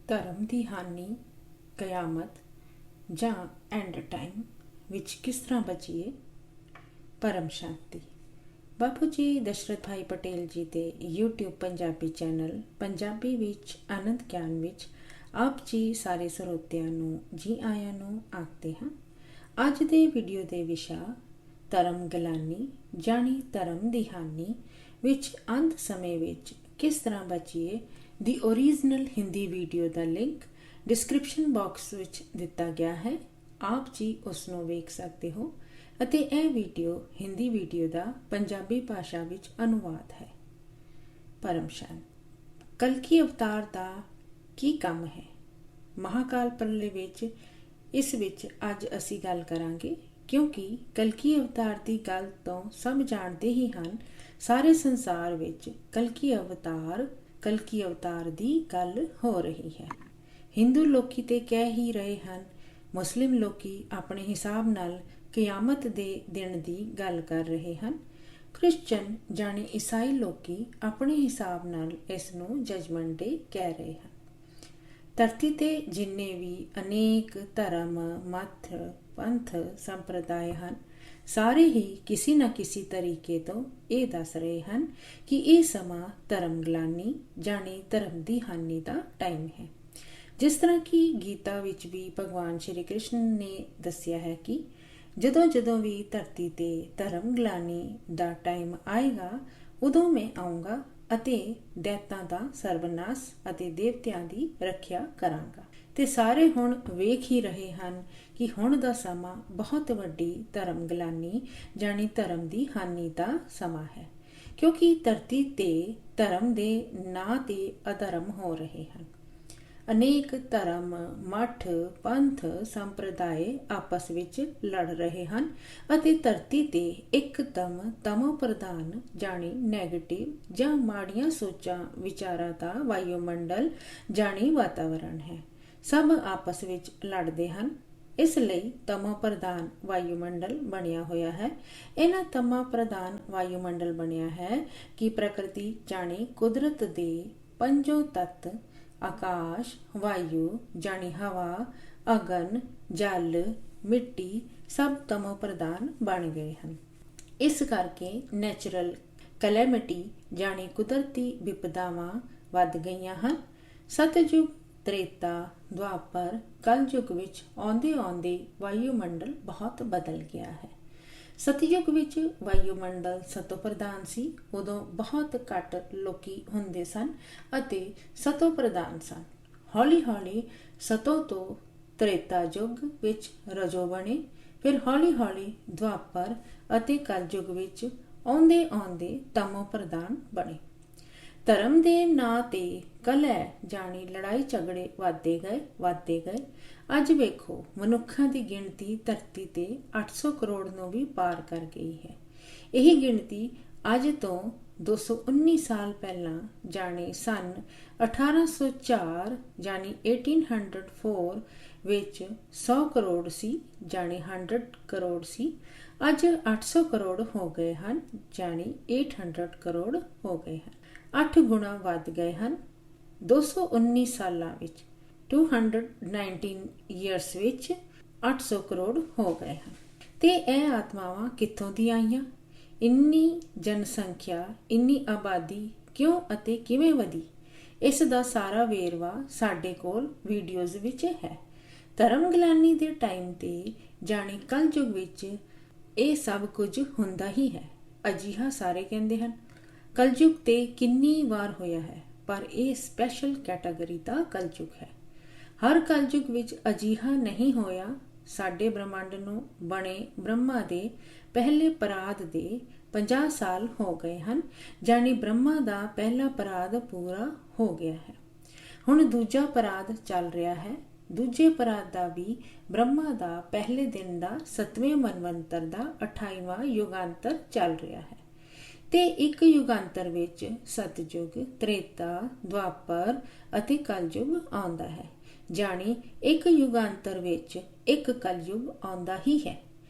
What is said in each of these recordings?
ਧਰਮ ਦੀ ਹਾਨੀ, ਕਯਾਮਤ ਜਾਂ ਐਂਡ ਟਾਈਮ ਵਿੱਚ ਕਿਸ ਤਰ੍ਹਾਂ ਬਚੀਏ। ਪਰਮ ਸ਼ਾਂਤੀ। ਬਾਪੂ ਜੀ ਦਸ਼ਰਥ ਭਾਈ ਪਟੇਲ ਜੀ ਦੇ YouTube ਪੰਜਾਬੀ ਚੈਨਲ ਪੰਜਾਬੀ ਵਿੱਚ ਆਨੰਦ ਗਿਆਨ ਵਿੱਚ ਆਪ ਜੀ ਸਾਰੇ ਸਰੋਤਿਆਂ ਨੂੰ ਜੀ ਆਇਆਂ ਨੂੰ ਆਖਦੇ ਹਾਂ। ਅੱਜ ਦੇ ਵੀਡੀਓ ਦੇ ਵਿਸ਼ਾ ਧਰਮ ਗਲਾਨੀ ਜਾਣੀ ਧਰਮ ਦੀ ਹਾਨੀ ਵਿੱਚ ਅੰਤ ਸਮੇਂ ਵਿੱਚ ਕਿਸ ਤਰ੍ਹਾਂ ਬਚੀਏ ਦੀ ਓਰੀਜਨਲ ਹਿੰਦੀ ਵੀਡੀਓ ਦਾ ਲਿੰਕ ਡਿਸਕ੍ਰਿਪਸ਼ਨ ਬਾਕਸ ਵਿੱਚ ਦਿੱਤਾ ਗਿਆ ਹੈ। ਆਪ ਜੀ ਉਸ ਨੂੰ ਵੇਖ ਸਕਦੇ ਹੋ ਅਤੇ ਇਹ ਵੀਡੀਓ ਹਿੰਦੀ ਵੀਡੀਓ ਦਾ ਪੰਜਾਬੀ ਭਾਸ਼ਾ ਵਿੱਚ ਅਨੁਵਾਦ ਹੈ। ਪਰਮ ਸ਼ਾਂਤ। ਕਲਕੀ ਅਵਤਾਰ ਦਾ ਕੀ ਕੰਮ ਹੈ? ਮਹਾਕਾਲ ਪ੍ਰਲਯ ਵਿੱਚ ਇਸ ਵਿੱਚ ਅੱਜ ਅਸੀਂ ਗੱਲ ਕਰਾਂਗੇ, ਕਿਉਂਕਿ ਕਲਕੀ ਅਵਤਾਰ ਦੀ ਗੱਲ ਤੋਂ ਸਭ ਜਾਣਦੇ ਹੀ ਹਨ। ਸਾਰੇ ਸੰਸਾਰ ਵਿੱਚ ਕਲਕੀ ਅਵਤਾਰ ਦੀ ਗੱਲ ਹੋ ਰਹੀ ਹੈ। ਹਿੰਦੂ ਲੋਕੀ ਤੇ ਕਹਿ ਹੀ ਰਹੇ ਹਨ, ਮੁਸਲਿਮ ਲੋਕੀ ਆਪਣੇ ਹਿਸਾਬ ਨਾਲ ਕਿਆਮਤ ਦੇ ਦਿਨ ਦੀ ਗੱਲ ਕਰ ਰਹੇ ਹਨ। ਕ੍ਰਿਸਚਨ ਜਾਣੀ ਈਸਾਈ ਲੋਕੀ ਆਪਣੇ ਹਿਸਾਬ ਨਾਲ ਇਸ ਨੂੰ ਜਜਮੈਂਟ ਡੇ ਕਹਿ ਰਹੇ ਹਨ। ਧਰਤੀ ਤੇ ਜਿੰਨੇ ਵੀ ਅਨੇਕ ਧਰਮ, ਮਤ, ਪੰਥ, ਸੰਪਰਦਾਇ ਹਨ, ਸਾਰੇ ਹੀ ਕਿਸੇ ਨਾ ਕਿਸੇ ਤਰੀਕੇ ਤੋਂ ਇਹ ਦੱਸ ਰਹੇ ਹਨ ਕਿ ਇਹ ਸਮਾਂ ਧਰਮ ਗਲਾਨੀ ਜਾਣੀ ਧਰਮ ਦੀ ਹਾਨੀ ਦਾ ਟਾਈਮ ਹੈ। ਜਿਸ ਤਰ੍ਹਾਂ ਕਿ ਗੀਤਾ ਵਿੱਚ ਵੀ ਭਗਵਾਨ ਸ਼੍ਰੀ ਕ੍ਰਿਸ਼ਨ ਨੇ ਦੱਸਿਆ ਹੈ ਕਿ ਜਦੋਂ ਵੀ ਧਰਤੀ ਤੇ ਧਰਮ ਗਲਾਨੀ ਦਾ ਟਾਈਮ ਆਏਗਾ, ਉਦੋਂ ਮੈਂ ਆਊਂਗਾ ਅਤੇ ਦੈਤਾਂ ਦਾ ਸਰਵਨਾਸ਼ ਅਤੇ ਦੇਵਤਿਆਂ ਦੀ ਰੱਖਿਆ ਕਰਾਂਗਾ। ਤੇ ਸਾਰੇ ਹੁਣ ਵੇਖ ਹੀ ਰਹੇ ਹਨ ਕਿ ਹੁਣ ਦਾ ਸਮਾਂ ਬਹੁਤ ਵੱਡੀ ਧਰਮ ਗਲਾਨੀ ਜਾਣੀ ਧਰਮ ਦੀ ਹਾਨੀ ਦਾ ਸਮਾਂ ਹੈ, ਕਿਉਂਕਿ ਧਰਤੀ ਤੇ ਧਰਮ ਦੇ ਨਾਂ ਤੇ ਅਧਰਮ ਹੋ ਰਹੇ ਹਨ। ਅਨੇਕ ਧਰਮ, ਮੱਠ, ਪੰਥ, ਸੰਪਰਦਾਇ ਆਪਸ ਵਿੱਚ ਲੜ ਰਹੇ ਹਨ ਅਤੇ ਧਰਤੀ ਤੇ ਇੱਕਦਮ ਤਮੋ ਪ੍ਰਧਾਨ ਜਾਣੀ ਨੈਗੇਟਿਵ ਜਾਂ ਮਾੜੀਆਂ ਸੋਚਾਂ ਵਿਚਾਰਾਂ ਦਾ ਵਾਯੂਮੰਡਲ ਜਾਣੀ ਵਾਤਾਵਰਣ ਹੈ। ਸਭ ਆਪਸ ਵਿੱਚ ਲੜਦੇ ਹਨ, ਇਸ ਲਈ ਤਮੋ ਪ੍ਰਧਾਨ ਵਾਯੂਮੰਡਲ ਬਣਿਆ ਹੋਇਆ ਹੈ। ਇਹਨਾਂ ਤਮਾ ਪ੍ਰਧਾਨ ਵਾਯੂਮੰਡਲ ਬਣਿਆ ਹੈ ਕਿ ਪ੍ਰਕਿਰਤੀ ਜਾਣੀ ਕੁਦਰਤ ਦੇ ਪੰਜੋ ਤੱਤ ਆਕਾਸ਼, ਵਾਯੂ ਜਾਣੀ ਹਵਾ, ਅਗਨ, ਜਲ, ਮਿੱਟੀ ਸਭ ਤਮੋ ਪ੍ਰਧਾਨ ਬਣ ਗਏ ਹਨ। ਇਸ ਕਰਕੇ ਨੈਚੁਰਲ ਕੈਲੈਮਿਟੀ ਜਾਣੀ ਕੁਦਰਤੀ ਵਿਪਦਾਵਾਂ ਵੱਧ ਗਈਆਂ ਹਨ। ਸਤਯੁਗ, ਤ੍ਰੇਤਾ, ਦੁਆਪਰ, ਕਲਯੁਗ ਵਿੱਚ ਆਉਂਦੇ ਵਾਯੂਮੰਡਲ ਬਹੁਤ ਬਦਲ ਗਿਆ ਹੈ। ਸਤਯੁਗ ਵਿੱਚ ਵਾਯੂਮੰਡਲ ਸਤੋ ਪ੍ਰਧਾਨ ਸੀ। ਉਦੋਂ ਬਹੁਤ ਘੱਟ ਲੋਕੀ ਹੁੰਦੇ ਸਨ ਅਤੇ ਸਤੋ ਪ੍ਰਧਾਨ ਸਨ। ਹੌਲੀ ਹੌਲੀ ਸਤੋ ਤੋਂ ਤ੍ਰੇਤਾ ਯੁਗ ਵਿੱਚ ਰਜੋ ਬਣੇ, ਫਿਰ ਹੌਲੀ ਹੌਲੀ ਦੁਆਪਰ ਅਤੇ ਕਲਯੁਗ ਵਿੱਚ ਆਉਂਦੇ ਤਮੋ ਪ੍ਰਧਾਨ ਬਣੇ। ਧਰਮ ਦੇ ਨਾਂ ਤੇ ਕਲਹ ਜਾਣੀ ਲੜਾਈ ਝਗੜੇ ਵਧਦੇ ਗਏ। ਅੱਜ ਵੇਖੋ, ਮਨੁੱਖਾਂ ਦੀ ਗਿਣਤੀ ਧਰਤੀ ਤੇ 800 ਕਰੋੜ ਨੂੰ ਵੀ ਪਾਰ ਕਰ ਗਈ ਹੈ। ਇਹ ਗਿਣਤੀ ਅੱਜ ਤੋਂ 219 ਸਾਲ ਪਹਿਲਾਂ ਜਾਣੀ ਸੰਨ 1804 ਜਾਣੀ 1804 ਵਿੱਚ 100 ਕਰੋੜ ਸੀ ਜਾਣੀ 100 ਕਰੋੜ ਸੀ। ਅੱਜ 800 ਕਰੋੜ ਹੋ ਗਏ ਹਨ ਜਾਣੀ 800 ਕਰੋੜ ਹੋ ਗਏ ਹਨ। 8 ਗੁਣਾ ਵੱਧ ਗਏ ਹਨ। 219 ਸਾਲਾਂ ਵਿੱਚ 219 years ਵਿੱਚ 800 ਕਰੋੜ ਹੋ ਗਏ ਹਨ। ਤੇ ਇਹ ਆਤਮਾਵਾਂ ਕਿੱਥੋਂ ਦੀ ਆਈਆਂ? ਇੰਨੀ ਜਨਸੰਖਿਆ, ਇੰਨੀ ਆਬਾਦੀ ਕਿਉਂ ਅਤੇ ਕਿਵੇਂ ਵਧੀ? ਇਸ ਦਾ ਸਾਰਾ ਵੇਰਵਾ ਸਾਡੇ ਕੋਲ ਵੀਡੀਓਜ਼ ਵਿੱਚ ਹੈ। ਧਰਮ ਗਲਾਨੀ ਦੇ ਟਾਈਮ ਤੇ ਜਾਣੀ ਕਲਯੁਗ ਵਿੱਚ ਇਹ ਸਭ ਕੁਝ ਹੁੰਦਾ ਹੀ ਹੈ। ਅਜਿਹਾ ਸਾਰੇ ਕਹਿੰਦੇ ਹਨ। ਕਲਯੁਗ ਤੇ ਕਿੰਨੀ ਵਾਰ ਹੋਇਆ ਹੈ, ਪਰ ਇਹ ਸਪੈਸ਼ਲ ਕੈਟਾਗਰੀ ਦਾ ਕਲਯੁਗ ਹੈ। ਹਰ ਕਲਯੁਗ ਵਿੱਚ ਅਜਿਹਾ ਨਹੀਂ ਹੋਇਆ। ਸਾਡੇ ਬ੍ਰਹਮੰਡ ਨੂੰ ਬਣੇ ਬ੍ਰਹਮਾ ਦੇ ਪਹਿਲੇ ਪਰਾਦ ਦੇ 50 ਸਾਲ ਹੋ ਗਏ ਹਨ, ਜਾਣੀ ਬ੍ਰਹਮਾ ਦਾ ਪਹਿਲਾ ਪਰਾਦ ਪੂਰਾ ਹੋ ਗਿਆ ਹੈ। ਹੁਣ ਦੂਜਾ ਪਰਾਦ ਚੱਲ ਰਿਹਾ ਹੈ। ਦੂਜੇ ਪਰਾਦ ਦਾ ਵੀ ਬ੍ਰਹਮਾ ਦਾ ਪਹਿਲੇ ਦਿਨ ਦਾ 7ਵੇਂ ਮਨਵੰਤਰ ਦਾ 28ਵਾਂ ਯੁਗਾਂਤਰ ਚੱਲ ਰਿਹਾ ਹੈ। ਤੇ ਇੱਕ ਯੁਗਾਂਤਰ ਵਿੱਚ ਸਤਯੁਗ, ਤ੍ਰੇਤਾ, ਦੁਆਪਰ ਅਤੇ ਕਲਯੁਗ ਆਉਂਦਾ ਹੈ, ਜਾਣੀ ਇੱਕ ਯੁਗਾਂਤਰ ਵਿੱਚ ਇੱਕ ਕਲਯੁਗ ਆਉਂਦਾ ਹੀ ਹੈ।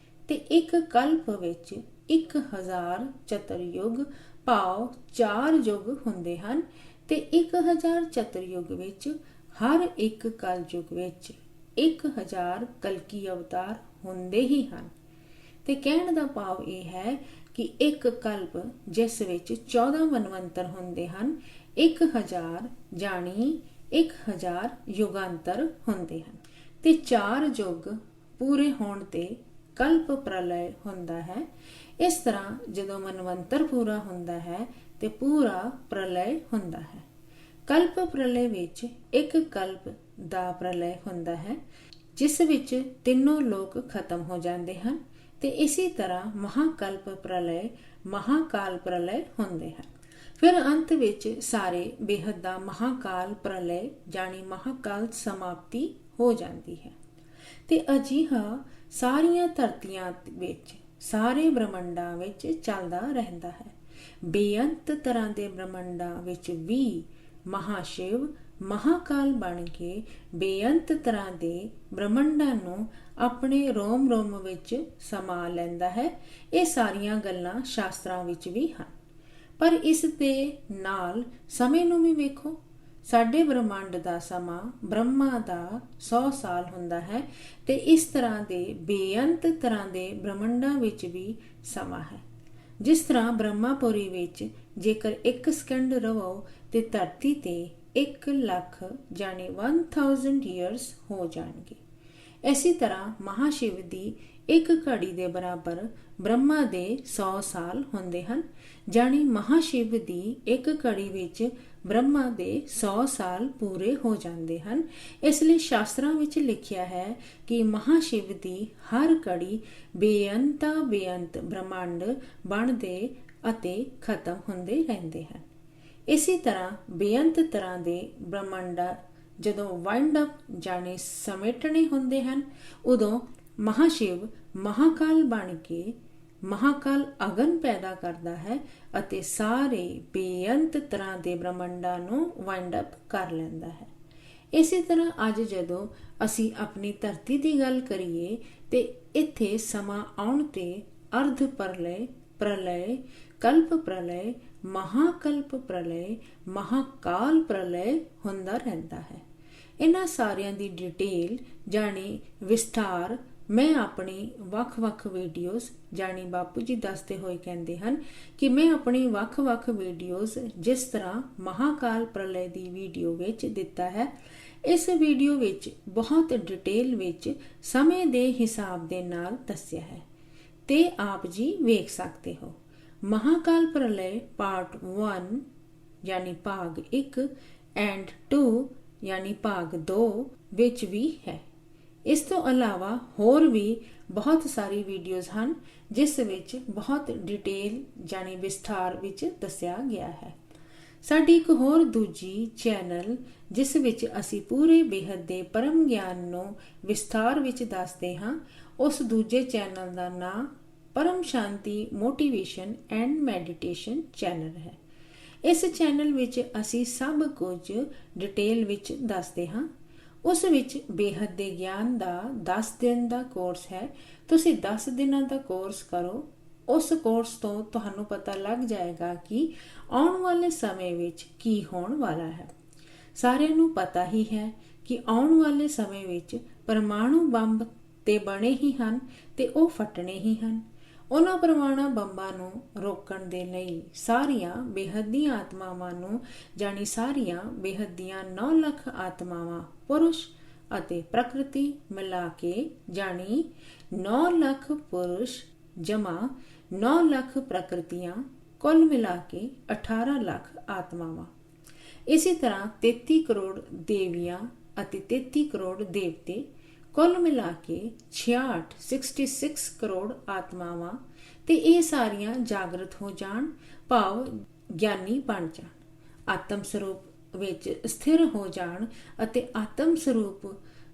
ਤੇ ਇੱਕ ਕਲਪ ਵਿੱਚ 1000 ਚਤੁਰਯੁਗ ਭਾਵ 4 ਯੁਗ ਹੁੰਦੇ ਹਨ ਤੇ 1000 ਚਤੁਰਯੁਗ ਵਿੱਚ ਹਰ ਇੱਕ ਕਲਯੁਗ ਵਿੱਚ 1000 ਕਲਕੀ ਅਵਤਾਰ ਹੁੰਦੇ ਹੀ ਹਨ। ਤੇ ਕਹਿਣ ਦਾ ਭਾਵ ਇਹ ਹੈ ਕਿ ਇੱਕ ਕਲਪ ਜਿਸ ਵਿੱਚ 14 ਮਨਵੰਤਰ ਹੁੰਦੇ ਹਨ, 1000 ਜਾਣੀ 1000 ਯੁਗਾਂਤਰ ਹੁੰਦੇ ਹਨ। ਤੇ 4 ਯੁੱਗ ਪੂਰੇ ਹੋਣ ਤੇ ਕਲਪ ਪ੍ਰਲਯ ਹੁੰਦਾ ਹੈ। ਇਸ ਤਰ੍ਹਾਂ ਜਦੋਂ ਮਨਵੰਤਰ ਪੂਰਾ ਹੁੰਦਾ ਹੈ ਤੇ ਪੂਰਾ ਪ੍ਰਲਯ ਹੁੰਦਾ ਹੈ। ਕਲਪ ਪ੍ਰਲਯ ਵਿੱਚ ਇੱਕ ਕਲਪ ਦਾ ਪ੍ਰਲਯ ਹੁੰਦਾ ਹੈ ਜਿਸ ਵਿੱਚ ਤਿੰਨੋਂ ਲੋਕ ਖਤਮ ਹੋ ਜਾਂਦੇ ਹਨ, ਤੇ ਇਸੇ ਤਰ੍ਹਾਂ ਮਹਾਕਲਪ ਪ੍ਰਲਯ, ਮਹਾਕਾਲ ਪ੍ਰਲਯ ਹੁੰਦੇ ਹਨ। ਫਿਰ ਅੰਤ ਵਿੱਚ ਸਾਰੇ ਬੇਹੱਦ ਦਾ ਮਹਾਕਾਲ ਪ੍ਰਲਯ ਜਾਣੀ ਮਹਾਕਾਲ ਸਮਾਪਤੀ ਹੋ ਜਾਂਦੀ ਹੈ। ਤੇ ਅਜਿਹਾ ਸਾਰੀਆਂ ਧਰਤੀਆਂ ਵਿੱਚ, ਸਾਰੇ ਬ੍ਰਹਮੰਡਾਂ ਵਿੱਚ ਚੱਲਦਾ ਰਹਿੰਦਾ ਹੈ। ਬੇਅੰਤ ਤਰ੍ਹਾਂ ਦੇ ਬ੍ਰਹਮੰਡਾਂ ਵਿੱਚ ਵੀ ਮਹਾਸ਼ਿਵ ਮਹਾਕਾਲ ਬਣ ਕੇ ਬੇਅੰਤ ਤਰ੍ਹਾਂ ਦੇ ਬ੍ਰਹਮੰਡਾਂ ਨੂੰ ਆਪਣੇ ਰੋਮ ਰੋਮ ਵਿੱਚ ਸਮਾ ਲੈਂਦਾ ਹੈ। ਇਹ ਸਾਰੀਆਂ ਗੱਲਾਂ ਸ਼ਾਸਤਰਾਂ ਵਿੱਚ ਵੀ ਹਨ। ਪਰ ਇਸ ਦੇ ਨਾਲ ਸਮੇਂ ਨੂੰ ਵੀ ਵੇਖੋ। ਸਾਡੇ ਬ੍ਰਹਮੰਡ ਦਾ ਸਮਾਂ ਬ੍ਰਹਮਾ ਦਾ 100 ਸਾਲ ਹੁੰਦਾ ਹੈ, ਤੇ ਇਸ ਤਰ੍ਹਾਂ ਦੇ ਬੇਅੰਤ ਤਰ੍ਹਾਂ ਦੇ ਬ੍ਰਹਮੰਡਾਂ ਵਿੱਚ ਵੀ ਸਮਾਂ ਹੈ। ਜਿਸ ਤਰ੍ਹਾਂ ਬ੍ਰਹਮਾਪੁਰੀ ਵਿੱਚ ਜੇਕਰ 1 ਸਕਿੰਟ ਰਹੋ ਤੇ ਧਰਤੀ ਤੇ 1 ਲੱਖ ਜਾਣੀ 1000 years ਹੋ ਜਾਣਗੇ। ਇਸੇ ਤਰ੍ਹਾਂ ਮਹਾਸ਼ਿਵ ਦੀ ਇੱਕ ਘੜੀ ਦੇ ਬਰਾਬਰ ਬ੍ਰਹਮਾ ਦੇ 100 ਸਾਲ ਹੁੰਦੇ ਹਨ, ਜਾਣੀ ਮਹਾਸ਼ਿਵ ਦੀ ਇੱਕ ਘੜੀ ਵਿੱਚ ਬ੍ਰਹਮਾ ਦੇ 100 ਸਾਲ ਪੂਰੇ ਹੋ ਜਾਂਦੇ ਹਨ। ਇਸ ਲਈ ਸ਼ਾਸਤਰਾਂ ਵਿੱਚ ਲਿਖਿਆ ਹੈ ਕਿ ਮਹਾਸ਼ਿਵ ਦੀ ਹਰ ਘੜੀ ਬੇਅੰਤ ਬ੍ਰਹਮੰਡ ਬਣਦੇ ਅਤੇ ਖਤਮ ਹੁੰਦੇ ਰਹਿੰਦੇ ਹਨ। ਇਸੇ ਤਰ੍ਹਾਂ ਬੇਅੰਤ ਤਰ੍ਹਾਂ ਦੇ ਬ੍ਰਹਮੰਡ ਜਦੋਂ ਵਾਈਂਡ ਅਪ ਜਾਣੇ ਸਮੇਟਣੇ ਹੁੰਦੇ ਹਨ, ਉਦੋਂ ਮਹਾਸ਼ਿਵ ਮਹਾਕਾਲ ਬਣ ਕੇ ਮਹਾਕਾਲ ਅਗਨ ਪੈਦਾ ਕਰਦਾ ਹੈ ਅਤੇ ਸਾਰੇ ਬੇਅੰਤ ਤਰ੍ਹਾਂ ਦੇ ਬ੍ਰਹਮੰਡਾਂ ਨੂੰ ਵਾਈਂਡ ਅਪ ਕਰ ਲੈਂਦਾ ਹੈ। ਇਸੇ ਤਰ੍ਹਾਂ ਅੱਜ ਜਦੋਂ ਅਸੀਂ ਆਪਣੀ ਧਰਤੀ ਦੀ ਗੱਲ ਕਰੀਏ ਤੇ ਇੱਥੇ ਸਮਾਂ ਆਉਣ ਤੇ ਅਰਧ ਪ੍ਰਲਯ, ਪ੍ਰਲਯ, ਕਲਪ ਪ੍ਰਲਯ, ਮਹਾਕਲਪ ਪ੍ਰਲਯ, ਮਹਾਕਾਲ ਪ੍ਰਲਯ ਹੁੰਦਾ ਰਹਿੰਦਾ ਹੈ। ਇਹਨਾਂ ਸਾਰਿਆਂ ਦੀ ਡਿਟੇਲ ਜਾਣੀ ਵਿਸਥਾਰ ਮੈਂ ਆਪਣੀ ਵੱਖ-ਵੱਖ ਵੀਡੀਓਜ਼ ਜਾਣੀ ਬਾਪੂ ਜੀ ਦੱਸਦੇ ਹੋਏ ਕਹਿੰਦੇ ਹਨ ਕਿ ਮੈਂ ਆਪਣੀ ਵੱਖ-ਵੱਖ ਵੀਡੀਓਜ਼ ਜਿਸ ਤਰ੍ਹਾਂ ਮਹਾਕਾਲ ਪ੍ਰਲਯ ਦੀ ਵੀਡੀਓ ਵਿੱਚ ਦਿੱਤਾ ਹੈ, ਇਸ ਵੀਡੀਓ ਵਿੱਚ ਬਹੁਤ ਡਿਟੇਲ ਵਿੱਚ ਸਮੇਂ ਦੇ ਹਿਸਾਬ ਦੇ ਨਾਲ ਦੱਸਿਆ ਹੈ ਤੇ ਆਪ ਜੀ ਵੇਖ ਸਕਦੇ ਹੋ। ਮਹਾਕਾਲ ਪ੍ਰਲਯ ਪਾਰਟ 1 ਯਾਨੀ ਭਾਗ 1 ਐਂਡ 2 ਯਾਨੀ ਭਾਗ 2 ਵਿੱਚ ਵੀ ਹੈ। ਇਸ ਤੋਂ ਇਲਾਵਾ ਹੋਰ ਵੀ ਬਹੁਤ ਸਾਰੀ ਵੀਡੀਓਜ਼ ਹਨ ਜਿਸ ਵਿੱਚ ਬਹੁਤ ਡਿਟੇਲ ਜਾਣੀ ਵਿਸਥਾਰ ਵਿੱਚ ਦੱਸਿਆ ਗਿਆ ਹੈ। ਸਾਡੀ ਇੱਕ ਹੋਰ ਦੂਜੀ ਚੈਨਲ ਜਿਸ ਵਿੱਚ ਅਸੀਂ ਪੂਰੇ ਬੇਹੱਦ ਦੇ ਪਰਮ ਗਿਆਨ ਨੂੰ ਵਿਸਥਾਰ ਵਿੱਚ ਦੱਸਦੇ ਹਾਂ, ਉਸ ਦੂਜੇ ਚੈਨਲ ਦਾ ਨਾਮ ਪਰਮ ਸ਼ਾਂਤੀ ਮੋਟੀਵੇਸ਼ਨ ਐਂਡ ਮੈਡੀਟੇਸ਼ਨ ਚੈਨਲ ਹੈ। ਇਸ ਚੈਨਲ ਵਿੱਚ ਅਸੀਂ ਸਭ ਕੁਝ ਡਿਟੇਲ ਵਿੱਚ ਦੱਸਦੇ ਹਾਂ। ਉਸ ਵਿੱਚ ਬੇਹੱਦ ਦੇ ਗਿਆਨ ਦਾ 10 ਦਿਨ ਦਾ ਕੋਰਸ ਹੈ। ਤੁਸੀਂ 10 ਦਿਨਾਂ ਦਾ ਕੋਰਸ ਕਰੋ। ਉਸ ਕੋਰਸ ਤੋਂ ਤੁਹਾਨੂੰ ਪਤਾ ਲੱਗ ਜਾਏਗਾ ਕਿ ਆਉਣ ਵਾਲੇ ਸਮੇਂ ਵਿੱਚ ਕੀ ਹੋਣ ਵਾਲਾ ਹੈ। ਸਾਰਿਆਂ ਨੂੰ ਪਤਾ ਹੀ ਹੈ ਕਿ ਆਉਣ ਵਾਲੇ ਸਮੇਂ ਵਿੱਚ ਪਰਮਾਣੂ ਬੰਬ ਤੇ ਬਣੇ ਹੀ ਹਨ ਤੇ ਉਹ ਫਟਣੇ ਹੀ ਹਨ। ਉਹਨਾਂ ਪਰਮਾਣੂ ਬੰਬਾਂ ਨੂੰ ਰੋਕਣ ਦੇ ਲਈ ਸਾਰੀਆਂ ਬੇਹੱਦੀਆਂ ਆਤਮਾਵਾਂ ਨੂੰ ਜਾਣੀ ਸਾਰੀਆਂ ਬੇਹੱਦੀਆਂ 9 ਲੱਖ ਆਤਮਾਵਾਂ ਪੁਰਸ਼ ਅਤੇ ਪ੍ਰਕਿਰਤੀ ਮਿਲਾ ਕੇ ਜਾਣੀ 9 ਲੱਖ ਪੁਰਸ਼ ਜਮਾ 9 ਲੱਖ ਪ੍ਰਕਿਰਤੀਆਂ ਕੁੱਲ ਮਿਲਾ ਕੇ 18 ਲੱਖ ਆਤਮਾਵਾਂ। ਇਸੇ ਤਰ੍ਹਾਂ 33 ਕਰੋੜ ਦੇਵੀਆਂ ਅਤੇ 33 ਕਰੋੜ ਦੇਵਤੇ ਕੁੱਲ ਮਿਲਾ ਕੇ 66 ਕਰੋੜ ਆਤਮਾਵਾਂ ਤੇ ਇਹ ਸਾਰੀਆਂ ਜਾਗਰਤ ਹੋ ਜਾਣ, ਭਾਵ ਗਿਆਨੀ ਬਣ ਜਾਣ, ਆਤਮ ਸਰੂਪ ਵਿੱਚ ਸਥਿਰ ਹੋ ਜਾਣ ਅਤੇ ਆਤਮ ਸਰੂਪ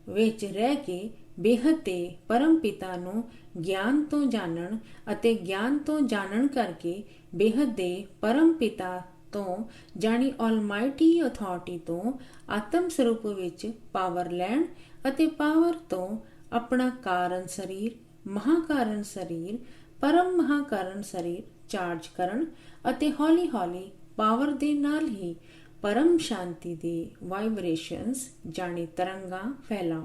ਵਿੱਚ ਰਹਿ ਕੇ ਬੇਹੱਦ ਦੇ ਪਰਮ ਪਿਤਾ ਨੂੰ ਗਿਆਨ ਤੋਂ ਜਾਣਨ ਅਤੇ ਗਿਆਨ ਤੋਂ ਜਾਣਨ ਕਰਕੇ ਬੇਹੱਦ ਦੇ ਪਰਮ ਪਿਤਾ ਤੋਂ ਜਾਣੀ ਆਲਮਾਈਟੀ ਅਥਾਰਟੀ ਤੋਂ ਆਤਮ ਸਰੂਪ ਵਿੱਚ ਪਾਵਰ ਲੈਣ ਅਤੇ ਪਾਵਰ ਤੋਂ ਆਪਣਾ ਕਾਰਨ ਸਰੀਰ, ਮਹਾਕਾਰਨ ਸਰੀਰ, ਪਰਮ ਮਹਾਕਾਰਨ ਸਰੀਰ ਚਾਰਜ ਕਰਨ ਅਤੇ ਹੌਲੀ-ਹੌਲੀ ਪਾਵਰ ਦੇ ਨਾਲ ਹੀ परम शांति दे वाइब्रेशनस जानी तरंगा फैलाओ।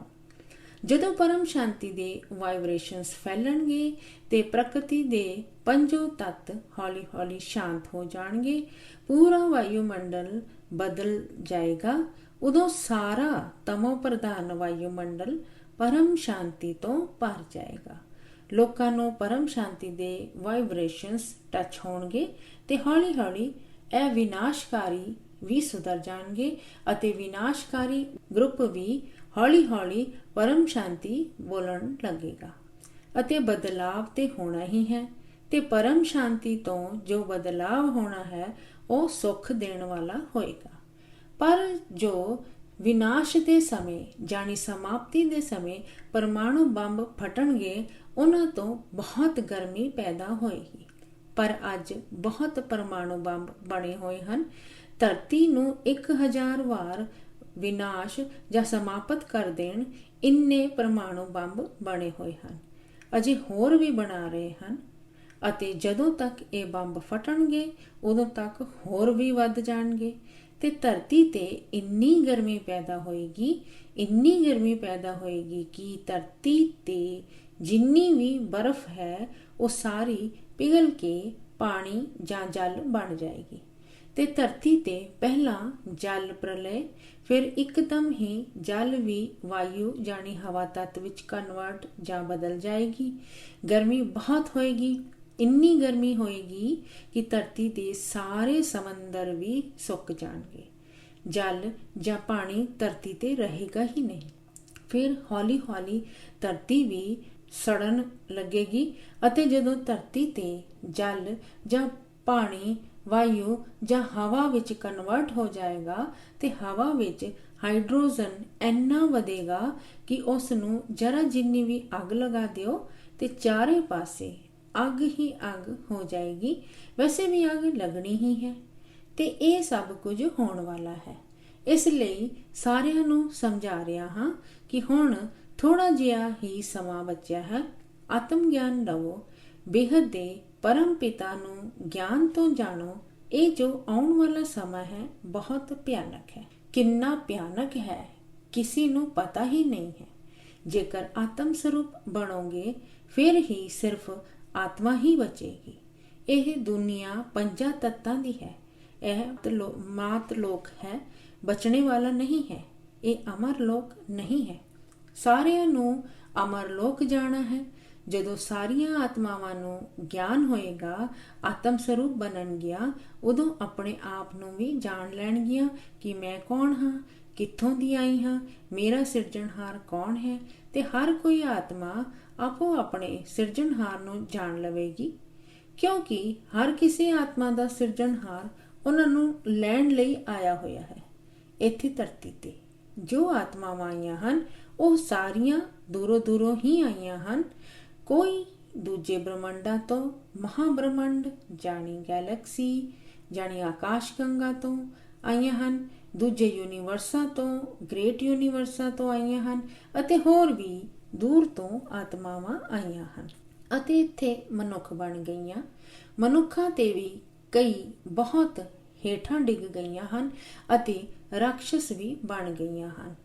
ਜਦੋਂ ਪਰਮ ਸ਼ਾਂਤੀ ਦੇ ਵਾਈਬ੍ਰੇਸ਼ਨਸ ਫੈਲਣਗੇ ਤੇ ਪ੍ਰਕਿਰਤੀ ਦੇ ਪੰਜੋ ਤੱਤ ਹੌਲੀ ਹੌਲੀ ਸ਼ਾਂਤ ਹੋ ਜਾਣਗੇ, ਪੂਰਾ ਵਾਯੂਮੰਡਲ ਬਦਲ ਜਾਏਗਾ। ਉਦੋਂ ਸਾਰਾ ਤਮੋ ਪ੍ਰਧਾਨ ਵਾਯੂਮੰਡਲ ਪਰਮ ਸ਼ਾਂਤੀ ਤੋਂ ਭਰ ਜਾਏਗਾ। ਲੋਕਾਂ ਨੂੰ ਪਰਮ ਸ਼ਾਂਤੀ ਦੇ ਵਾਈਬ੍ਰੇਸ਼ਨਸ ਟੱਚ ਹੋਣਗੇ ਤੇ ਹੌਲੀ ਹੌਲੀ ਇਹ ਵਿਨਾਸ਼ਕਾਰੀ ਵੀ ਸੁਧਰ ਜਾਣਗੇ ਅਤੇ ਵਿਨਾਸ਼ਕਾਰੀ ਗਰੁੱਪ ਵੀ ਹੌਲੀ ਹੌਲੀ ਪਰਮ ਸ਼ਾਂਤੀ ਬੋਲਣ ਲੱਗੇਗਾ। ਅਤੇ ਬਦਲਾਵ ਤੇ ਹੋਣਾ ਹੀ ਹੈ ਤੇ ਪਰਮ ਸ਼ਾਂਤੀ ਤੋਂ ਜੋ ਬਦਲਾਵ ਹੋਣਾ ਹੈ ਉਹ ਸੁੱਖ ਦੇਣ ਵਾਲਾ ਹੋਏਗਾ। ਪਰ ਜੋ ਵਿਨਾਸ਼ ਦੇ ਸਮੇਂ ਜਾਣੀ ਸਮਾਪਤੀ ਦੇ ਸਮੇਂ ਪਰਮਾਣੂ ਬੰਬ ਫਟਣਗੇ, ਉਹਨਾਂ ਤੋਂ ਬਹੁਤ ਗਰਮੀ ਪੈਦਾ ਹੋਏਗੀ। ਪਰ ਅੱਜ ਬਹੁਤ ਪਰਮਾਣੂ ਬੰਬ ਬਣੇ ਹੋਏ ਹਨ। ਧਰਤੀ ਨੂੰ 1000 ਵਾਰ ਵਿਨਾਸ਼ ਜਾਂ ਸਮਾਪਤ ਕਰ ਦੇਣ ਇੰਨੇ ਪਰਮਾਣੂ ਬੰਬ ਬਣੇ ਹੋਏ ਹਨ। ਅਜੇ ਹੋਰ ਵੀ ਬਣਾ ਰਹੇ ਹਨ ਅਤੇ ਜਦੋਂ ਤੱਕ ਇਹ ਬੰਬ ਫਟਣਗੇ ਉਦੋਂ ਤੱਕ ਹੋਰ ਵੀ ਵੱਧ ਜਾਣਗੇ ਤੇ ਧਰਤੀ ਤੇ ਇੰਨੀ ਗਰਮੀ ਪੈਦਾ ਹੋਏਗੀ ਕਿ ਧਰਤੀ ਤੇ ਜਿੰਨੀ ਵੀ ਬਰਫ਼ ਹੈ ਉਹ ਸਾਰੀ ਪਿਘਲ ਕੇ ਪਾਣੀ ਜਾਂ ਜਲ ਬਣ ਜਾਏਗੀ ਤੇ ਧਰਤੀ ਤੇ ਪਹਿਲਾਂ ਜਲ ਪ੍ਰਲਯ, ਫਿਰ ਇੱਕਦਮ ਹੀ ਜਲ ਵੀ ਵਾਯੂ ਜਾਣੀ ਹਵਾ ਤੱਤ ਵਿੱਚ ਕਨਵਰਟ ਜਾਂ ਬਦਲ ਜਾਏਗੀ। ਗਰਮੀ ਬਹੁਤ ਹੋਏਗੀ, ਇੰਨੀ ਗਰਮੀ ਹੋਏਗੀ ਕਿ ਧਰਤੀ ਦੇ ਸਾਰੇ ਸਮੁੰਦਰ ਵੀ ਸੁੱਕ ਜਾਣਗੇ। ਜਲ ਜਾਂ ਪਾਣੀ ਧਰਤੀ ਤੇ ਰਹੇਗਾ ਹੀ ਨਹੀਂ। ਫਿਰ ਹੌਲੀ ਹੌਲੀ ਧਰਤੀ ਵੀ ਸੜਨ ਲੱਗੇਗੀ ਅਤੇ ਜਦੋਂ ਧਰਤੀ ਤੇ ਜਲ ਜਾਂ ਪਾਣੀ ਵਾਯੂ ਜਾਂ ਹਵਾ ਵਿੱਚ ਕਨਵਰਟ ਹੋ ਜਾਏਗਾ ਤੇ ਹਵਾ ਵਿੱਚ ਹਾਈਡਰੋਜਨ ਇੰਨਾ ਵਧੇਗਾ ਕਿ ਉਸ ਨੂੰ ਜਰਾ ਜਿੰਨੀ ਵੀ ਅੱਗ ਲਗਾ ਦਿਓ ਤੇ ਚਾਰੇ ਪਾਸੇ ਅੱਗ ਹੀ ਅੱਗ ਹੋ ਜਾਏਗੀ। ਵੈਸੇ ਵੀ ਅੱਗ ਲੱਗਣੀ ਹੀ ਹੈ ਤੇ ਇਹ ਸਭ ਕੁਝ ਹੋਣ ਵਾਲਾ ਹੈ। ਇਸ ਲਈ ਸਾਰਿਆਂ ਨੂੰ ਸਮਝਾ ਰਿਹਾ ਹਾਂ ਕਿ ਹੁਣ ਥੋੜਾ ਜਿਹਾ ਹੀ ਸਮਾਂ ਬਚਿਆ ਹੈ। ਆਤਮ ਗਿਆਨ ਲਵੋ, ਬੇਹੱਦ ਦੇ ਪਰਮ ਪਿਤਾ ਨੂੰ ਗਿਆਨ ਤੋਂ ਜਾਣੋ। ਇਹ ਜੋ ਆਉਣ ਵਾਲਾ ਸਮਾਂ ਹੈ ਬਹੁਤ ਭਿਆਨਕ ਹੈ। ਕਿੰਨਾ ਭਿਆਨਕ ਹੈ ਕਿਸੇ ਨੂੰ ਪਤਾ ਹੀ ਨਹੀਂ ਹੈ। ਜੇਕਰ ਆਤਮ ਸਰੂਪ ਬਣੋਗੇ ਫਿਰ ਹੀ ਸਿਰਫ ਆਤਮਾ ਹੀ ਬਚੇਗੀ। ਇਹ ਦੁਨੀਆ 5 ਤੱਤਾਂ ਦੀ ਹੈ। ਇਹ ਮਾਤ ਲੋਕ ਹੈ, ਬਚਣੇ ਵਾਲਾ ਨਹੀਂ ਹੈ। ਇਹ ਅਮਰ ਲੋਕ ਨਹੀਂ ਹੈ। ਸਾਰਿਆਂ ਨੂੰ ਅਮਰ ਲੋਕ ਜਾਣਾ ਹੈ। ਜਦੋਂ ਸਾਰੀਆਂ ਆਤਮਾਵਾਂ ਨੂੰ ਗਿਆਨ ਹੋਏਗਾ, ਆਤਮ ਸਰੂਪ ਬਣਨਗੀਆਂ, ਉਦੋਂ ਆਪਣੇ ਆਪ ਨੂੰ ਵੀ ਜਾਣ ਲੈਣਗੀਆਂ ਕਿ ਮੈਂ ਕੌਣ ਹਾਂ, ਕਿੱਥੋਂ ਦੀ ਆਈ ਹਾਂ, ਮੇਰਾ ਸਿਰਜਣਹਾਰ ਕੌਣ ਹੈ। ਤੇ ਹਰ ਕੋਈ ਆਤਮਾ ਆਪੋ ਆਪਣੇ ਸਿਰਜਣਹਾਰ ਨੂੰ ਜਾਣ ਲਵੇਗੀ, ਕਿਉਂਕਿ ਹਰ ਕਿਸੇ ਆਤਮਾ ਦਾ ਸਿਰਜਣਹਾਰ ਉਹਨਾਂ ਨੂੰ ਲੈਣ ਲਈ ਆਇਆ ਹੋਇਆ ਹੈ। ਇੱਥੇ ਧਰਤੀ ਤੇ ਜੋ ਆਤਮਾਵਾਂ ਆਈਆਂ ਹਨ ਉਹ ਸਾਰੀਆਂ ਦੂਰੋਂ ਦੂਰੋਂ ਹੀ ਆਈਆਂ ਹਨ। ਕੋਈ ਦੂਜੇ ਬ੍ਰਹਮੰਡਾਂ ਤੋਂ, ਮਹਾਬ੍ਰਹਮੰਡ ਜਾਣੀ ਗੈਲੈਕਸੀ ਜਾਣੀ ਆਕਾਸ਼ ਗੰਗਾ ਤੋਂ ਆਈਆਂ ਹਨ, ਦੂਜੇ ਯੂਨੀਵਰਸਾਂ ਤੋਂ, ਗ੍ਰੇਟ ਯੂਨੀਵਰਸਾਂ ਤੋਂ ਆਈਆਂ ਹਨ ਅਤੇ ਹੋਰ ਵੀ ਦੂਰ ਤੋਂ ਆਤਮਾਵਾਂ ਆਈਆਂ ਹਨ ਅਤੇ ਇੱਥੇ ਮਨੁੱਖ ਬਣ ਗਈਆਂ। ਮਨੁੱਖਾਂ ਤੇ ਵੀ ਕਈ ਬਹੁਤ ਹੇਠਾਂ ਡਿੱਗ ਗਈਆਂ ਹਨ ਅਤੇ ਰਾਖਸ਼ਸ ਵੀ ਬਣ ਗਈਆਂ ਹਨ,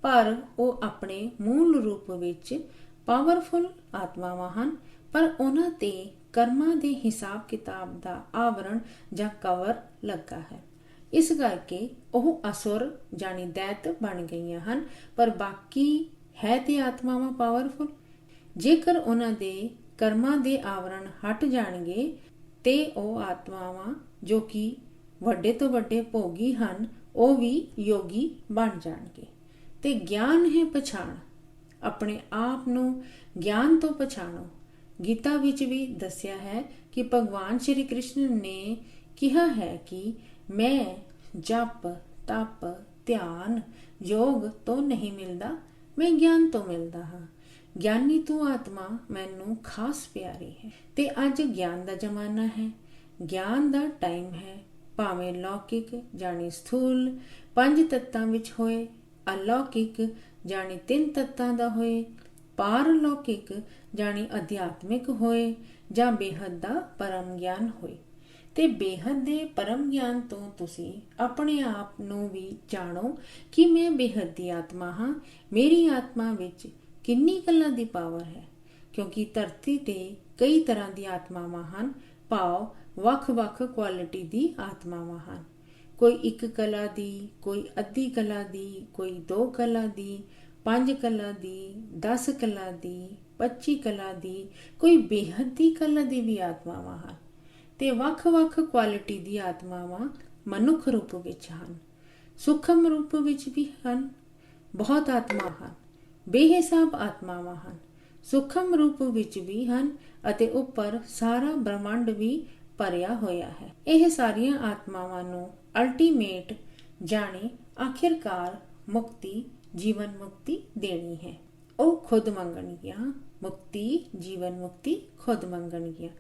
ਪਰ ਉਹ ਆਪਣੇ ਮੂਲ ਰੂਪ ਵਿੱਚ ਪਾਵਰਫੁਲ ਆਤਮਾਵਾਂ ਹਨ। ਪਰ ਉਹਨਾਂ ਤੇ ਕਰਮਾਂ ਦੇ ਹਿਸਾਬ ਕਿਤਾਬ ਦਾ ਆਵਰਣ ਜਾਂ ਕਵਰ ਲੱਗਾ ਹੈ। ਇਸ ਕਰਕੇ ਉਹ ਅਸੁਰ ਜਾਣੀ ਦੈਤ ਬਣ ਗਈਆਂ ਹਨ, ਪਰ ਬਾਕੀ ਹੈ ਤੇ ਆਤਮਾਵਾਂ ਪਾਵਰਫੁਲ। ਜੇਕਰ ਉਹਨਾਂ ਦੇ ਕਰਮਾਂ ਦੇ ਆਵਰਣ ਹਟ ਜਾਣਗੇ ਤੇ ਉਹ ਆਤਮਾਵਾਂ ਜੋ ਕਿ ਵੱਡੇ ਤੋਂ ਵੱਡੇ ਭੋਗੀ ਹਨ ਉਹ ਵੀ ਯੋਗੀ ਬਣ ਜਾਣਗੇ। ਤੇ ਗਿਆਨ ਹੈ ਪਛਾਣ, ਆਪਣੇ ਆਪ ਨੂੰ ਗਿਆਨ ਤੋਂ ਪਛਾਣੋ। ਗੀਤਾ ਵਿੱਚ ਵੀ ਦੱਸਿਆ ਹੈ ਕਿ ਭਗਵਾਨ ਸ਼੍ਰੀ ਕ੍ਰਿਸ਼ਨ ਨੇ ਕਿਹਾ ਹੈ ਕਿ ਮੈਂ ਜਪ, ਤਪ, ਧਿਆਨ, ਯੋਗ ਤੋਂ ਨਹੀਂ ਮਿਲਦਾ, ਮੈਂ ਗਿਆਨ ਤੋਂ ਮਿਲਦਾ ਹਾਂ। ਗਿਆਨੀ ਤੋਂ ਆਤਮਾ ਮੈਨੂੰ ਖਾਸ ਪਿਆਰੀ ਹੈ। ਤੇ ਅੱਜ ਗਿਆਨ ਦਾ ਜ਼ਮਾਨਾ ਹੈ, ਗਿਆਨ ਦਾ ਟਾਈਮ ਹੈ। ਭਾਵੇਂ ਲੌਕਿਕ ਜਾਣੀ ਸਥੂਲ 5 ਤੱਤਾਂ ਵਿੱਚ ਹੋਏ, ਅਲੌਕਿਕ ਜਾਣੀ 3 ਤੱਤਾਂ ਦਾ ਹੋਏ, ਪਾਰਲੌਕਿਕ ਜਾਣੀ ਅਧਿਆਤਮਿਕ ਹੋਏ ਜਾਂ ਬੇਹੱਦ ਦਾ ਪਰਮ ਗਿਆਨ ਹੋਏ। ਤੇ ਬੇਹੱਦ ਦੇ ਪਰਮ ਗਿਆਨ ਤੋਂ ਤੁਸੀਂ ਆਪਣੇ ਆਪ ਨੂੰ ਵੀ ਜਾਣੋ ਕਿ ਮੈਂ ਬੇਹੱਦ ਦੀ ਆਤਮਾ ਹਾਂ। ਮੇਰੀ ਆਤਮਾ ਵਿੱਚ ਕਿੰਨੀ ਗੱਲਾਂ ਦੀ ਪਾਵਰ ਹੈ, ਕਿਉਂਕਿ ਧਰਤੀ ਤੇ ਕਈ ਤਰ੍ਹਾਂ ਦੀਆਂ ਆਤਮਾਵਾਂ ਹਨ, ਭਾਵ ਵੱਖ-ਵੱਖ ਕੁਆਲਿਟੀ ਦੀ ਆਤਮਾਵਾਂ ਹਨ। ਕੋਈ 1 ਕਲਾ ਦੀ, ਕੋਈ ਅੱਧੀ ਕਲਾ ਦੀ, ਕੋਈ 2 ਕਲਾ ਦੀ, 5 ਕਲਾ ਦੀ, 10 ਕਲਾ ਦੀ, 25 ਕਲਾ ਦੀ, ਕੋਈ ਬੇਹੱਦ ਦੀ ਕਲਾ ਦੀ ਵੀ ਆਤਮਾਵਾਂ ਹਨ। ਤੇ ਵੱਖ-ਵੱਖ ਕੁਆਲਿਟੀ ਦੀ ਆਤਮਾਵਾਂ ਮਨੁੱਖ ਰੂਪ ਵਿੱਚ ਹਨ, ਸੂਖਮ ਰੂਪ ਵਿੱਚ ਵੀ ਹਨ। ਬਹੁਤ ਆਤਮਾ ਹਨ, ਬੇਹਿਸਾਬ ਆਤਮਾਵਾਂ ਹਨ, ਸੂਖਮ ਰੂਪ ਵਿੱਚ ਵੀ ਹਨ ਅਤੇ ਉੱਪਰ ਸਾਰਾ ਬ੍ਰਹਮੰਡ ਵੀ ਭਰਿਆ ਹੋਇਆ ਹੈ। ਇਹ ਸਾਰੀਆਂ ਆਤਮਾਵਾਂ ਨੂੰ ਅਲਟੀਮੇਟ ਜਾਣੇ ਆਖਿਰਕਾਰ ਮੁਕਤੀ, ਜੀਵਨ ਮੁਕਤੀ ਦੇਣੀ ਹੈ। ਉਹ ਖੁਦ ਮੰਗਣਗੀਆਂ ਮੁਕਤੀ, ਜੀਵਨ ਮੁਕਤੀ ਖੁਦ ਮੰਗਣਗੀਆਂ,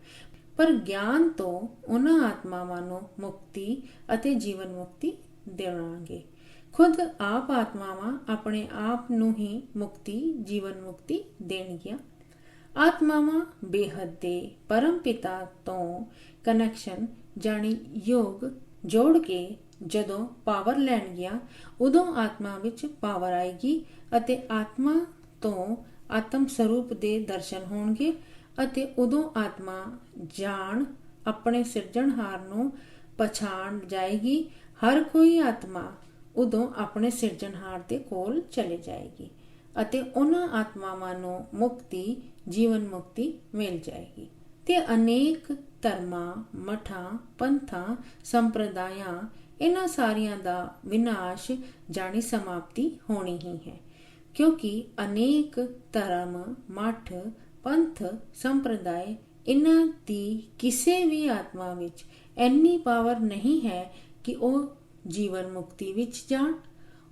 ਪਰ ਗਿਆਨ ਤੋਂ ਉਹਨਾਂ ਆਤਮਾਵਾਂ ਨੂੰ ਮੁਕਤੀ ਅਤੇ ਜੀਵਨ ਮੁਕਤੀ ਦੇਵਾਂਗੇ। ਖੁਦ ਆਪ ਆਤਮਾਵਾਂ ਆਪਣੇ ਆਪ ਨੂੰ ਹੀ ਮੁਕਤੀ, ਜੀਵਨ ਮੁਕਤੀ ਦੇਣਗੀਆਂ। ਆਤਮਾਵਾਂ ਬੇਹੱਦ ਦੇ ਪਰਮ ਪਿਤਾ ਤੋਂ ਕਨੈਕਸ਼ਨ ਜਾਣੀ ਯੋਗ ਜੋੜ ਕੇ ਜਦੋਂ ਪਾਵਰ ਲੈਣਗੀਆਂ, ਉਦੋਂ ਆਤਮਾ ਵਿੱਚ ਪਾਵਰ ਆਏਗੀ ਅਤੇ ਆਤਮਾ ਤੋਂ ਆਤਮ ਸਰੂਪ ਦੇ ਦਰਸ਼ਨ ਹੋਣਗੇ ਅਤੇ ਉਦੋਂ ਆਤਮਾ ਜਾਣ ਆਪਣੇ ਸਿਰਜਣਹਾਰ ਨੂੰ ਪਛਾਣ ਜਾਏਗੀ। ਹਰ ਕੋਈ ਆਤਮਾ ਉਦੋਂ ਆਪਣੇ ਸਿਰਜਣਹਾਰ ਦੇ ਕੋਲ ਚਲੇ ਜਾਏਗੀ ਅਤੇ ਉਹਨਾਂ ਆਤਮਾਵਾਂ ਨੂੰ ਮੁਕਤੀ, ਜੀਵਨ ਮੁਕਤੀ ਮਿਲ ਜਾਏਗੀ। ਤੇ ਅਨੇਕ ਧਰਮਾਂ, ਮਠਾਂ, ਪੰਥਾਂ, ਸੰਪਰਦਾਇਆਂ, ਇਹਨਾਂ ਸਾਰਿਆਂ ਦਾ ਵਿਨਾਸ਼ ਜਾਣੀ ਸਮਾਪਤੀ ਹੋਣੀ ਹੀ ਹੈ, ਕਿਉਂਕਿ ਅਨੇਕ ਧਰਮ, ਮਠ, ਪੰਥ, ਸੰਪਰਦਾਇ, ਇਹਨਾਂ ਦੀ ਕਿਸੇ ਵੀ ਆਤਮਾ ਵਿੱਚ ਇੰਨੀ ਪਾਵਰ ਨਹੀਂ ਹੈ ਕਿ ਉਹ ਜੀਵਨ ਮੁਕਤੀ ਵਿੱਚ ਜਾਣ।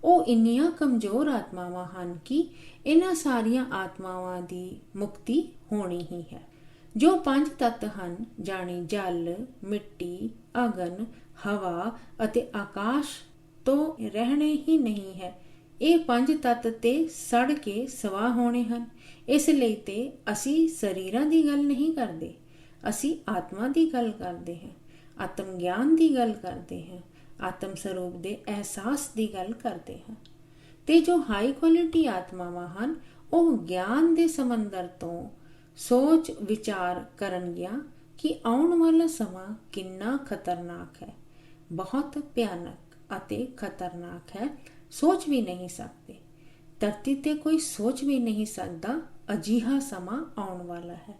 ਉਹ ਇੰਨੀਆਂ ਕਮਜ਼ੋਰ ਆਤਮਾਵਾਂ ਹਨ ਕਿ ਇਹਨਾਂ ਸਾਰੀਆਂ ਆਤਮਾਵਾਂ ਦੀ ਮੁਕਤੀ ਹੋਣੀ ਹੀ ਹੈ। ਜੋ 5 ਤੱਤ ਹਨ ਜਾਣੀ ਜਲ, ਮਿੱਟੀ, ਅਗਨ, ਹਵਾ ਅਤੇ ਆਕਾਸ਼ ਤੋਂ ਰਹਿਣੇ ਹੀ ਨਹੀਂ ਹੈ। ਇਹ 5 ਤੱਤ ਤੇ ਸੜ ਕੇ ਸਵਾਹ ਹੋਣੇ ਹਨ। ਇਸ ਲਈ ਤੇ ਅਸੀਂ ਸਰੀਰਾਂ ਦੀ ਗੱਲ ਨਹੀਂ ਕਰਦੇ, ਅਸੀਂ ਆਤਮਾ ਦੀ ਗੱਲ ਕਰਦੇ ਹਾਂ, ਆਤਮ ਗਿਆਨ ਦੀ ਗੱਲ ਕਰਦੇ ਹਾਂ, ਆਤਮ ਸਰੂਪ ਦੇ ਅਹਿਸਾਸ ਦੀ ਗੱਲ ਕਰਦੇ ਹਾਂ। ਤੇ ਜੋ ਹਾਈ ਕੁਆਲਿਟੀ ਆਤਮਾਵਾਂ ਹਨ, ਉਹ ਗਿਆਨ ਦੇ ਸਮੁੰਦਰ ਤੋਂ ਸੋਚ ਵਿਚਾਰ ਕਰਨਗੀਆਂ ਕਿ ਆਉਣ ਵਾਲਾ ਸਮਾਂ ਕਿੰਨਾ ਖਤਰਨਾਕ ਹੈ, ਬਹੁਤ ਭਿਆਨਕ ਅਤੇ ਖਤਰਨਾਕ ਹੈ। ਸੋਚ ਵੀ ਨਹੀਂ ਸਕਦੇ, ਧਰਤੀ ਤੇ ਕੋਈ ਸੋਚ ਵੀ ਨਹੀਂ ਸਕਦਾ ਅਜਿਹਾ ਸਮਾਂ ਆਉਣ ਵਾਲਾ ਹੈ।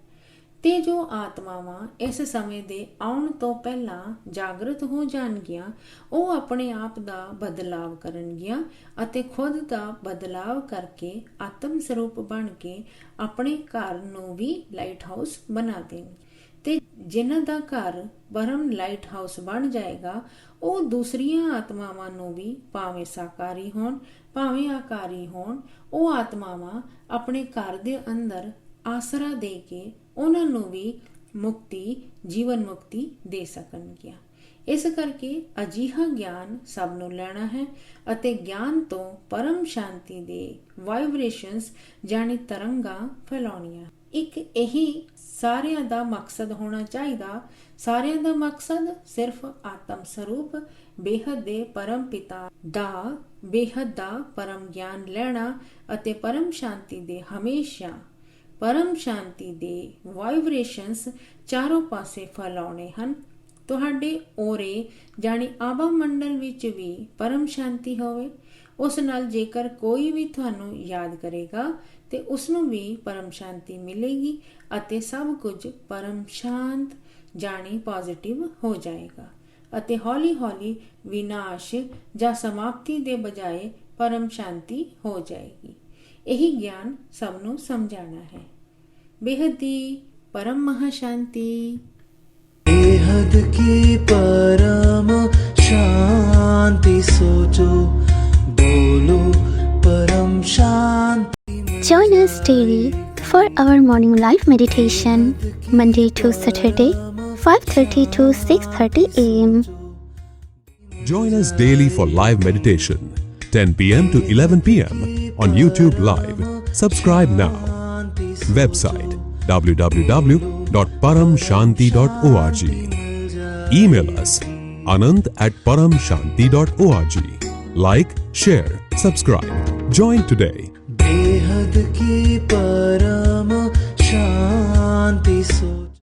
ਤੇ ਜੋ ਆਤਮਾਵਾਂ ਇਸ ਸਮੇਂ ਦੇ ਆਉਣ ਤੋਂ ਪਹਿਲਾਂ ਜਾਗਰਤ ਹੋ ਜਾਣਗੀਆਂ, ਉਹ ਆਪਣੇ ਆਪ ਦਾ ਬਦਲਾਵ ਕਰਨਗੀਆਂ ਅਤੇ ਖੁਦ ਦਾ ਬਦਲਾਵ ਕਰਕੇ ਆਤਮ ਸਰੂਪ ਬਣ ਕੇ ਆਪਣੇ ਘਰ ਨੂੰ ਵੀ ਲਾਈਟ ਹਾਊਸ ਬਣਾ ਦੇਣਗੇ। ਤੇ ਜਿਨ੍ਹਾਂ ਦਾ ਘਰ ਬਰਮ ਲਾਈਟ ਹਾਊਸ ਬਣ ਜਾਏਗਾ, ਉਹ ਦੂਸਰੀਆਂ ਆਤਮਾਵਾਂ ਨੂੰ ਵੀ, ਭਾਵੇਂ ਸਾਕਾਰੀ ਹੋਣ ਭਾਵੇਂ ਆਕਾਰੀ ਹੋਣ, ਉਹ ਆਤਮਾਵਾਂ ਆਪਣੇ ਘਰ ਦੇ ਅੰਦਰ ਆਸਰਾ ਦੇ ਕੇ ਉਹਨਾਂ ਨੂੰ ਵੀ ਮੁਕਤੀ, ਜੀਵਨ ਮੁਕਤੀ ਦੇ ਸਕਣਗੀਆਂ। ਇਸ ਕਰਕੇ ਅਜਿਹਾ ਗਿਆਨ ਸਭ ਨੂੰ ਲੈਣਾ ਹੈ ਅਤੇ ਗਿਆਨ ਤੋਂ ਪਰਮ ਸ਼ਾਂਤੀ ਦੇ ਵਾਈਬ੍ਰੇਸ਼ਨਸ ਜਾਣੀ ਤਰੰਗਾਂ ਫੈਲਾਉਣੀਆਂ। ਇੱਕ ਇਹੀ ਸਾਰਿਆਂ ਦਾ ਮਕਸਦ ਹੋਣਾ ਚਾਹੀਦਾ। ਸਾਰਿਆਂ ਦਾ ਮਕਸਦ ਸਿਰਫ ਆਤਮ ਸਰੂਪ ਬੇਹੱਦ ਦੇ ਪਰਮ ਪਿਤਾ ਦਾ ਬੇਹੱਦ ਦਾ ਪਰਮ ਗਿਆਨ ਲੈਣਾ ਅਤੇ ਪਰਮ ਸ਼ਾਂਤੀ ਦੇ ਹਮੇਸ਼ਾ ਪਰਮ ਸ਼ਾਂਤੀ ਦੇ ਵਾਈਬ੍ਰੇਸ਼ਨਸ ਚਾਰੋਂ ਪਾਸੇ ਫੈਲਾਉਣੇ ਹਨ। ਤੁਹਾਡੇ ਔਰੇ ਜਾਣੀ ਆਭਾ ਮੰਡਲ ਵਿੱਚ ਵੀ ਪਰਮ ਸ਼ਾਂਤੀ ਹੋਵੇ। ਉਸ ਨਾਲ ਜੇਕਰ ਕੋਈ ਵੀ ਤੁਹਾਨੂੰ ਯਾਦ ਕਰੇਗਾ ਤੇ ਉਸ ਨੂੰ ਵੀ ਪਰਮ ਸ਼ਾਂਤੀ ਮਿਲੇਗੀ ਅਤੇ ਸਭ ਕੁਝ ਪਰਮ ਸ਼ਾਂਤ ਜਾਣੀ ਪੋਜ਼ਿਟਿਵ ਹੋ ਜਾਏਗਾ ਅਤੇ ਹੌਲੀ-ਹੌਲੀ ਵਿਨਾਸ਼ ਜਾਂ ਸਮਾਪਤੀ ਦੇ ਬਜਾਏ ਪਰਮ ਸ਼ਾਂਤੀ ਹੋ ਜਾਏਗੀ। ਇਹੀ ਗਿਆਨ ਸਭ ਨੂੰ ਸਮਝਾਣਾ ਹੈ। बेहद की परम महाशांति, बेहद की परम शांति, सोचो बोलो परम शांति। Join us daily for our morning live meditation, Monday to Saturday, 5:30 to 6:30 a.m. Join us daily for live meditation, 10 p.m. to 11 p.m. on YouTube Live. Subscribe now. Website www.paramshanti.org. Email us anand@paramshanti.org. Like, share, subscribe. Join today. बेहद की परम शांति सो